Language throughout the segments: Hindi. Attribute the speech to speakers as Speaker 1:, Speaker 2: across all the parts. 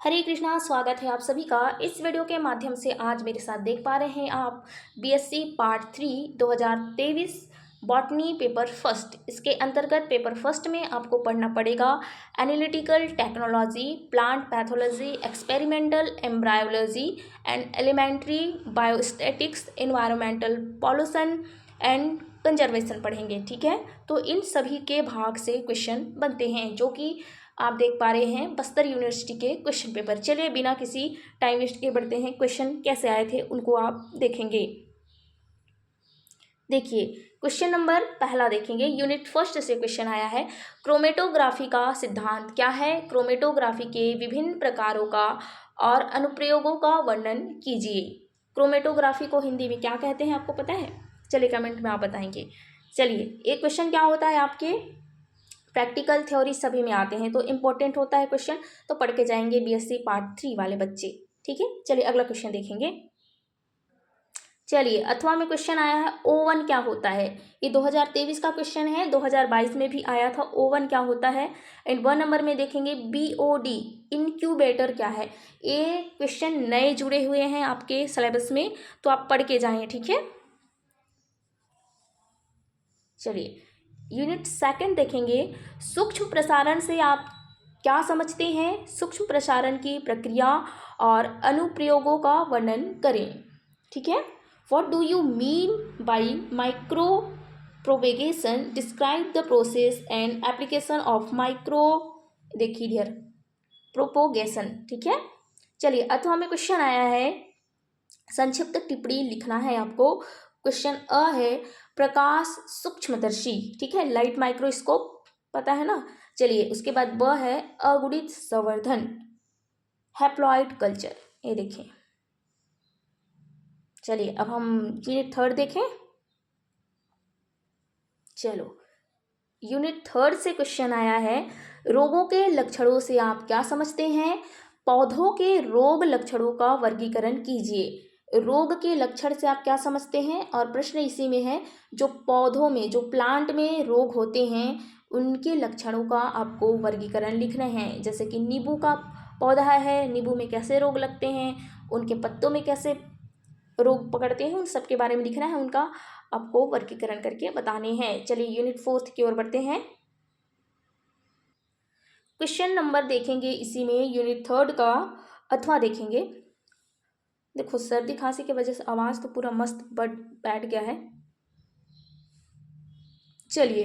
Speaker 1: हरे कृष्णा। स्वागत है आप सभी का इस वीडियो के माध्यम से। आज मेरे साथ देख पा रहे हैं आप BSc part 3 2023 botany paper first. इसके अंतर्गत पेपर फर्स्ट में आपको पढ़ना पड़ेगा analytical technology, plant pathology, experimental embryology and elementary biostatics, environmental pollution and conservation पढ़ेंगे। ठीक है, तो इन सभी के भाग से क्वेश्चन बनते हैं जो कि आप देख पा रहे हैं बस्तर यूनिवर्सिटी के क्वेश्चन पेपर। चलिए बिना किसी टाइम वेस्ट के बढ़ते हैं, क्वेश्चन कैसे आए थे उनको आप देखेंगे। देखिए क्वेश्चन नंबर पहला देखेंगे, यूनिट फर्स्ट से क्वेश्चन आया है। क्रोमेटोग्राफी का सिद्धांत क्या है? क्रोमेटोग्राफी के विभिन्न प्रकारों का और अनुप्रयोगों का वर्णन कीजिए। क्रोमेटोग्राफी को हिंदी में क्या कहते हैं आपको पता है? चलिए कमेंट में आप बताएंगे। चलिए एक क्वेश्चन क्या होता है आपके प्रैक्टिकल थ्योरी सभी में आते हैं तो इम्पोर्टेंट होता है क्वेश्चन, तो पढ़ के जाएंगे बीएससी पार्ट 3 वाले बच्चे। ठीक है, चलिए अगला क्वेश्चन देखेंगे। चलिए अथवा में क्वेश्चन आया है ओवन क्या होता है। ये 2023 का क्वेश्चन है, 2022 में भी आया था। ओवन क्या होता है? एंड 1 नंबर में देखेंगे बीओडी इनक्यूबेटर क्या है। ये क्वेश्चन नए जुड़े हुए हैं आपके सिलेबस में, तो आप पढ़ के जाएं। ठीक है, चलिए यूनिट सेकंड देखेंगे। सूक्ष्म प्रसारण से आप क्या समझते हैं? सूक्ष्म प्रसारण की प्रक्रिया और अनुप्रयोगों का वर्णन करें। ठीक है, what do you mean by micro propagation? Describe the process and application of micro, देखिए इधर, प्रोपोगेशन। ठीक है, चलिए अथवा में क्वेश्चन आया है, संक्षिप्त टिप्पणी लिखना है आपको। क्वेश्चन अ है प्रकाश सूक्ष्मदर्शी। ठीक है, लाइट माइक्रोस्कोप पता है ना। चलिए उसके बाद ब है अगुणित संवर्धन, हैप्लॉइड कल्चर। ये देखें। चलिए अब हम यूनिट थर्ड देखें। चलो यूनिट थर्ड से क्वेश्चन आया है, रोगों के लक्षणों से आप क्या समझते हैं? पौधों के रोग लक्षणों का वर्गीकरण कीजिए। रोग के लक्षण से आप क्या समझते हैं? और प्रश्न इसी में है, जो पौधों में, जो प्लांट में रोग होते हैं उनके लक्षणों का आपको वर्गीकरण लिखना है। जैसे कि नींबू का पौधा है, नींबू में कैसे रोग लगते हैं, उनके पत्तों में कैसे रोग पकड़ते हैं, उन सब के बारे में लिखना है, उनका आपको वर्गीकरण करके बताने हैं। चलिए यूनिट फोर्थ की ओर बढ़ते हैं। क्वेश्चन नंबर देखेंगे इसी में यूनिट थर्ड का अथवा देखेंगे। देखो सर्दी खांसी की वजह से आवाज़ तो पूरा मस्त बैठ गया है। चलिए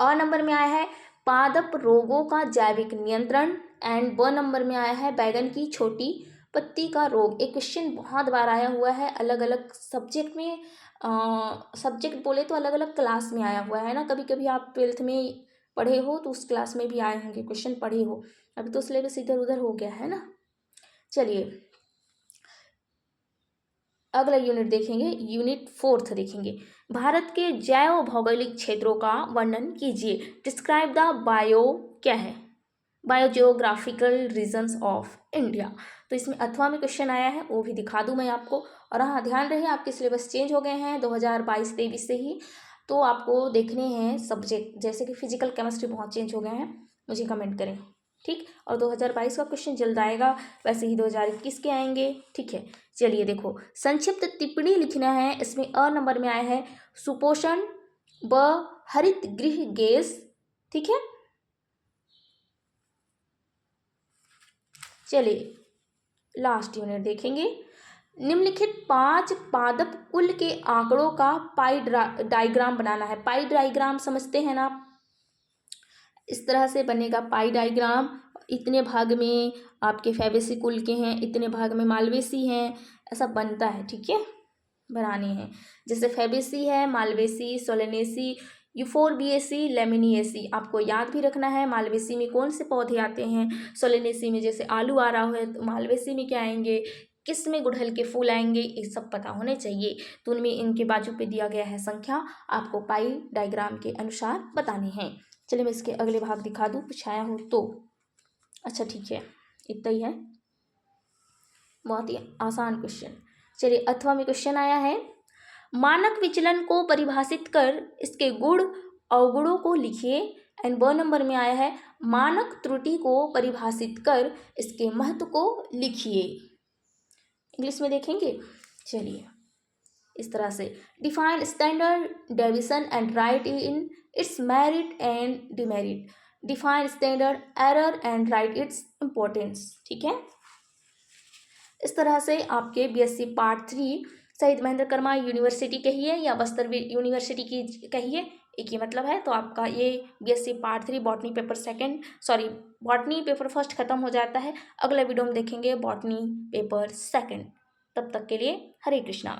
Speaker 1: अ नंबर में आया है पादप रोगों का जैविक नियंत्रण। एंड ब नंबर में आया है बैगन की छोटी पत्ती का रोग। एक क्वेश्चन बहुत बार आया हुआ है, अलग अलग सब्जेक्ट में, सब्जेक्ट बोले तो अलग अलग क्लास में आया हुआ है ना। कभी कभी आप 12th में पढ़े हो तो उस क्लास में भी आए होंगे क्वेश्चन, पढ़े हो। अभी तो सिलेबस इधर उधर हो गया है ना। चलिए अगला यूनिट देखेंगे, यूनिट फोर्थ देखेंगे। भारत के जैव भौगोलिक क्षेत्रों का वर्णन कीजिए। डिस्क्राइब द बायो, क्या है? Biogeographical regions of India. तो इसमें अथवा में क्वेश्चन आया है, वो भी दिखा दूं मैं आपको। और हाँ ध्यान रहे आपके सिलेबस चेंज हो गए हैं 2022-23 से ही, तो आपको देखने हैं सब्जेक्ट, जैसे कि फिजिकल केमिस्ट्री बहुत चेंज हो गए हैं, मुझे कमेंट करें। ठीक, और 2022 का क्वेश्चन जल्द आएगा, वैसे ही 2021 के आएंगे। ठीक है, चलिए देखो संक्षिप्त टिप्पणी लिखना है। इसमें अ नंबर में आया है सुपोषण, ब हरित गृह गैस। ठीक है, चलिए लास्ट यूनिट देखेंगे। निम्नलिखित 5 पादप कुल के आंकड़ों का पाई डायग्राम बनाना है। पाई डायग्राम समझते हैं ना आप? इस तरह से बनेगा पाई डायग्राम। इतने भाग में आपके फैबेसी कुल के हैं, इतने भाग में मालवेसी हैं, ऐसा बनता है। ठीक है, बनाने हैं। जैसे फैबेसी है, मालवेसी, सोलेनेसी, यूफोरबिएसी, लेमिनिएसी। आपको याद भी रखना है मालवेसी में कौन से पौधे आते हैं, सोलेनेसी में जैसे आलू आ रहा है तो मालवेसी में क्या आएंगे, किस में गुड़हल के फूल आएंगे, ये सब पता होने चाहिए। तो उनमें इनके बाजू पे दिया गया है संख्या, आपको पाई डायग्राम के अनुसार बतानी है। चलिए मैं इसके अगले भाग दिखा दूँ, कुछ आया हो तो। अच्छा ठीक है, इतना ही है, बहुत ही आसान क्वेश्चन। चलिए अथवा में क्वेश्चन आया है, मानक विचलन को परिभाषित कर इसके गुण अवगुणों को लिखिए। एंड ब नंबर में आया है मानक त्रुटि को परिभाषित कर इसके महत्व को लिखिए। इंग्लिश में देखेंगे, चलिए इस तरह से define standard deviation and right in its merit and demerit, define standard error and right its importance. ठीक है, इस तरह से आपके बीएससी पार्ट 3 शहीद महेंद्र कर्मा यूनिवर्सिटी कहिए या बस्तर यूनिवर्सिटी की कहिए, एक ही मतलब है। तो आपका ये BSc part 3 botany paper second, sorry botany paper first खत्म हो जाता है। अगले वीडियो में देखेंगे बॉटनी पेपर सेकंड। तब तक के लिए हरे कृष्णा।